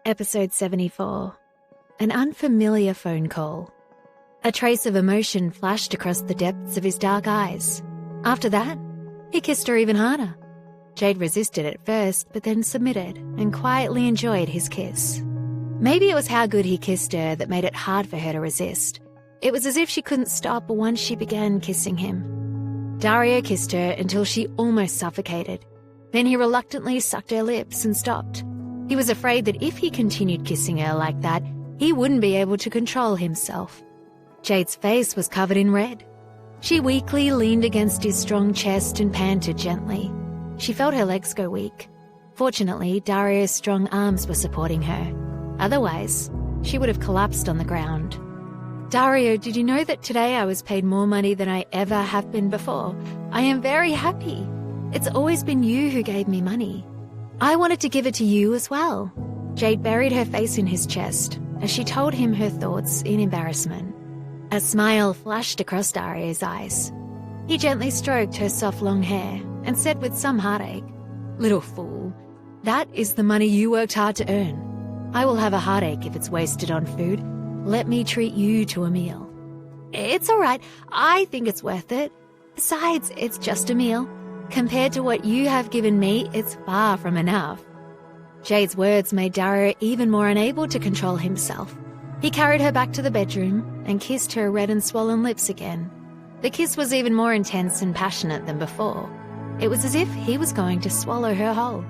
Episode 74. An unfamiliar phone call. A trace of emotion flashed across the depths of his dark eyes. After that, he kissed her even harder. Jade resisted at first, but then submitted and quietly enjoyed his kiss. Maybe it was how good he kissed her that made it hard for her to resist. It was as if she couldn't stop once she began kissing him. Dario kissed her until she almost suffocated. Then he reluctantly sucked her lips and stopped. He was afraid that if he continued kissing her like that, he wouldn't be able to control himself. Jade's face was covered in red. She weakly leaned against his strong chest and panted gently. She felt her legs go weak. Fortunately, Dario's strong arms were supporting her. Otherwise, she would have collapsed on the ground. Dario, did you know that today I was paid more money than I ever have been before? I am very happy. It's always been you who gave me money. I wanted to give it to you as well. Jade buried her face in his chest as she told him her thoughts in embarrassment. A smile flashed across Dario's eyes. He gently stroked her soft long hair and said with some heartache, "Little fool, that is the money you worked hard to earn. I will have a heartache if it's wasted on food. Let me treat you to a meal." "It's all right. I think it's worth it. Besides, it's just a meal. Compared to what you have given me, it's far from enough." Jade's words made Dario even more unable to control himself. He carried her back to the bedroom and kissed her red and swollen lips again. The kiss was even more intense and passionate than before. It was as if he was going to swallow her whole.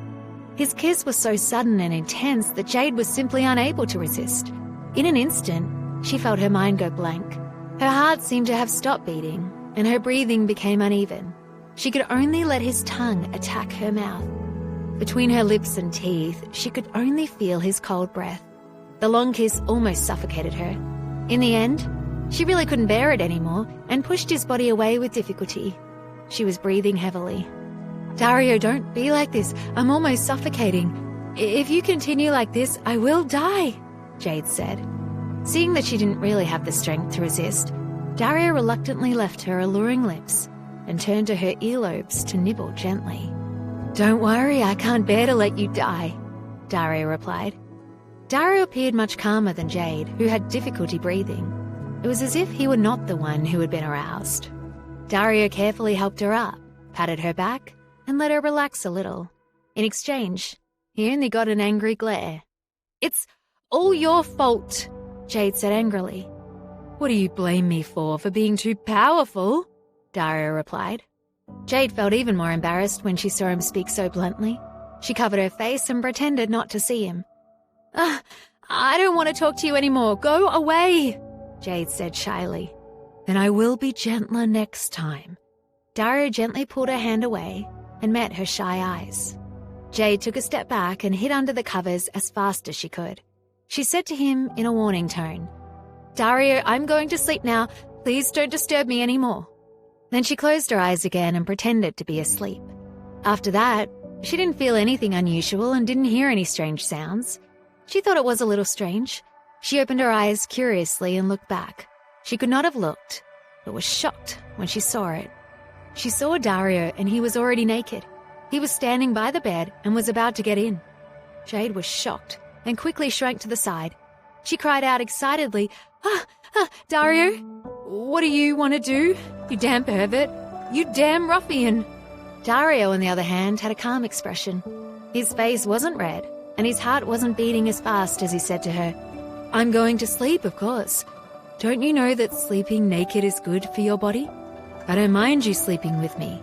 His kiss was so sudden and intense that Jade was simply unable to resist. In an instant, she felt her mind go blank. Her heart seemed to have stopped beating, and her breathing became uneven. She could only let his tongue attack her mouth. Between her lips and teeth, she could only feel his cold breath. The long kiss almost suffocated her. In the end, she really couldn't bear it anymore and pushed his body away with difficulty. She was breathing heavily. "Dario, don't be like this. I'm almost suffocating. If you continue like this, I will die," Jade said. Seeing that she didn't really have the strength to resist, Dario reluctantly left her alluring lips and turned to her earlobes to nibble gently. "Don't worry, I can't bear to let you die," Dario replied. Dario appeared much calmer than Jade, who had difficulty breathing. It was as if he were not the one who had been aroused. Dario carefully helped her up, patted her back, and let her relax a little. In exchange, he only got an angry glare. "It's all your fault," Jade said angrily. "What do you blame me for being too powerful?" Dario replied. Jade felt even more embarrassed when she saw him speak so bluntly. She covered her face and pretended not to see him. I don't want to talk to you anymore. Go away," Jade said shyly. "Then I will be gentler next time." Dario gently pulled her hand away and met her shy eyes. Jade took a step back and hid under the covers as fast as she could. She said to him in a warning tone, "Dario, I'm going to sleep now. Please don't disturb me anymore." Then she closed her eyes again and pretended to be asleep. After that, she didn't feel anything unusual and didn't hear any strange sounds. She thought it was a little strange. She opened her eyes curiously and looked back. She could not have looked, but was shocked when she saw it. She saw Dario and he was already naked. He was standing by the bed and was about to get in. Jade was shocked and quickly shrank to the side. She cried out excitedly, "Dario, what do you want to do? You damn pervert. You damn ruffian." Dario, on the other hand, had a calm expression. His face wasn't red, and his heart wasn't beating as fast as he said to her, "I'm going to sleep, of course. Don't you know that sleeping naked is good for your body? I don't mind you sleeping with me."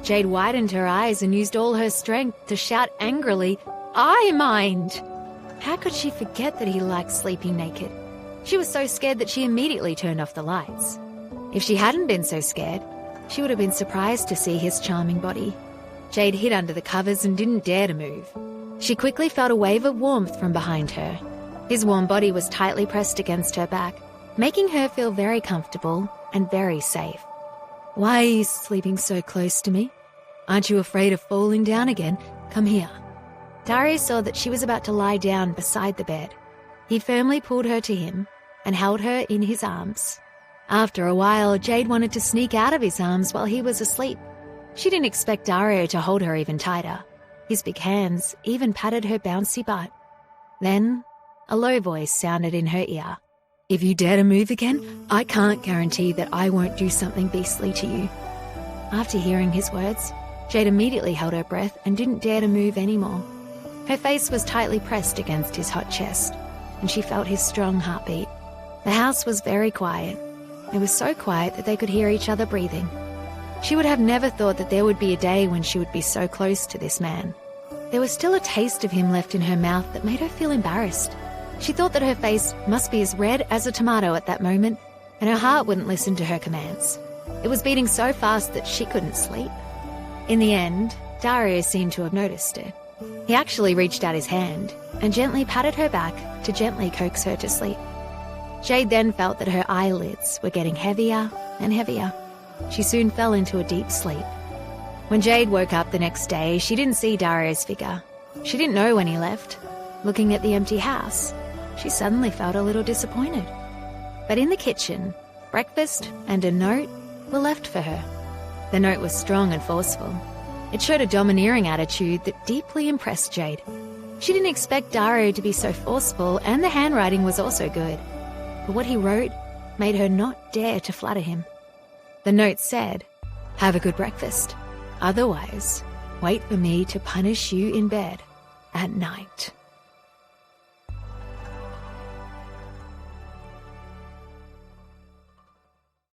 Jade widened her eyes and used all her strength to shout angrily, "I mind!" How could she forget that he liked sleeping naked? She was so scared that she immediately turned off the lights. If she hadn't been so scared, she would have been surprised to see his charming body. Jade hid under the covers and didn't dare to move. She quickly felt a wave of warmth from behind her. His warm body was tightly pressed against her back, making her feel very comfortable and very safe. "Why are you sleeping so close to me? Aren't you afraid of falling down again? Come here." Dario saw that she was about to lie down beside the bed. He firmly pulled her to him and held her in his arms. After a while, Jade wanted to sneak out of his arms while he was asleep. She didn't expect Dario to hold her even tighter. His big hands even patted her bouncy butt. Then A low voice sounded in her ear. "If you dare to move again, I can't guarantee that I won't do something beastly to you." After hearing his words, Jade immediately held her breath and didn't dare to move anymore. Her face was tightly pressed against his hot chest, and she felt his strong heartbeat. The house was very quiet. It was so quiet that they could hear each other breathing. She would have never thought that there would be a day when she would be so close to this man. There was still a taste of him left in her mouth that made her feel embarrassed. She thought that her face must be as red as a tomato at that moment, and her heart wouldn't listen to her commands. It was beating so fast that she couldn't sleep. In the end, Dario seemed to have noticed it. He actually reached out his hand and gently patted her back to gently coax her to sleep. Jade then felt that her eyelids were getting heavier and heavier. She soon fell into a deep sleep. When Jade woke up the next day, she didn't see Dario's figure. She didn't know when he left. Looking at the empty house, she suddenly felt a little disappointed. But in the kitchen, breakfast and a note were left for her. The note was strong and forceful. It showed a domineering attitude that deeply impressed Jade. She didn't expect Dario to be so forceful, and the handwriting was also good. But what he wrote made her not dare to flatter him. The note said, "Have a good breakfast. Otherwise, wait for me to punish you in bed at night."